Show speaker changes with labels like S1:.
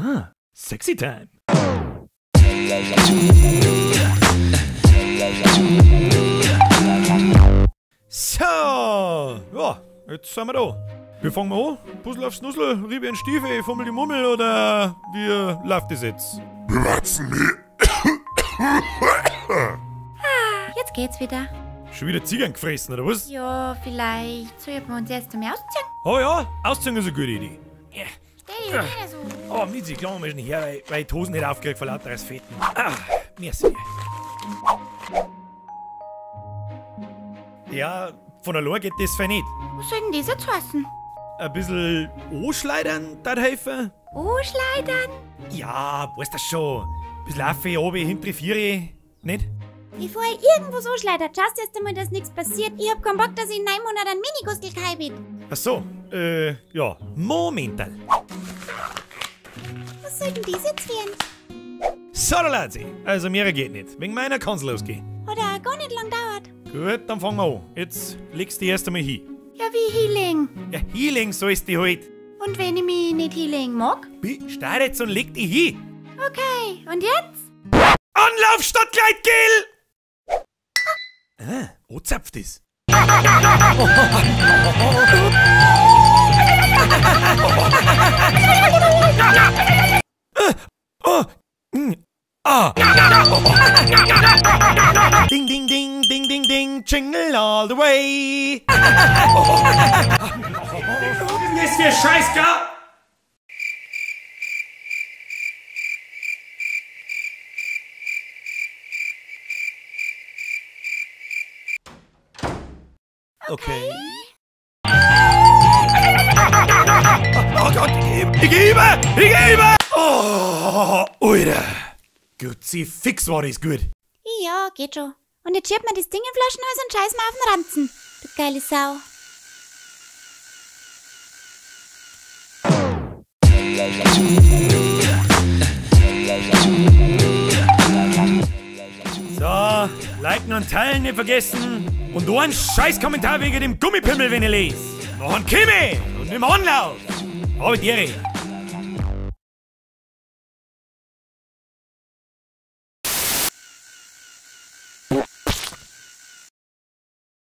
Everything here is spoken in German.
S1: Ah, sexy time. So, ja, jetzt sind wir da. Wie fangen wir an? Puzzle auf Snussel, Riebe in Stiefel, Fummel die Mummel oder wie läuft das jetzt?
S2: Bewatzen mich.
S3: Jetzt geht's wieder.
S1: Schon wieder Ziegen gefressen, oder was?
S3: Ja, vielleicht sollten wir uns erst einmal ausziehen.
S1: Oh ja, ausziehen ist eine gute Idee. Ja.
S3: Stell dich nicht so.
S1: Oh, Mitzi, klar mal schon her, weil ich die Hosen nicht aufkriege vor lauter Fetten. Ah, merci. Ja, von allein geht das für nicht.
S3: Was soll denn das jetzt heißen?
S1: Ein bisschen anschleudern, das helfen?
S3: Anschleudern?
S1: Ja, weißt du schon. Ein bisschen Affe, oben, hinter Viere, nicht?
S3: Bevor ihr irgendwas anschleudert, schaust erst einmal, dass nichts passiert. Ich hab keinen Bock, dass ich in 9 Monaten einen Minigustel geheiratet.
S1: Ach so, ja, Momental.
S3: Was soll denn das jetzt werden?
S1: So, da Ladsi. Also, mir geht nicht. Wegen meiner kann's losgehen.
S3: Hat auch gar nicht lang dauert.
S1: Gut, dann fangen wir an. Jetzt legst du die erst einmal hin.
S3: Ja, wie Healing.
S1: Ja, hinlegen sollst du halt.
S3: Und wenn ich mich nicht Healing mag?
S1: Steh jetzt und leg die hin.
S3: Okay, und jetzt?
S1: Anlauf statt Gleitgel! Ah, wo zapft es? Ding, ding, ding, ding, ding, ding, jingle all the way. Ist der Scheiß, gar? Okay. Oh Gott, ich gebe! Oh, Alter. Gut, sie fix war das gut.
S3: Ja, geht schon. Und jetzt schiebt man das Ding in Flaschenhals und scheiß mal auf den Ranzen. Du geile Sau.
S1: So, liken und teilen nicht vergessen. Und nur ein Scheiß-Kommentar wegen dem Gummipimmel, wenn ihr lest. Noch ein Kimi und im Anlauf. Aber Ehre.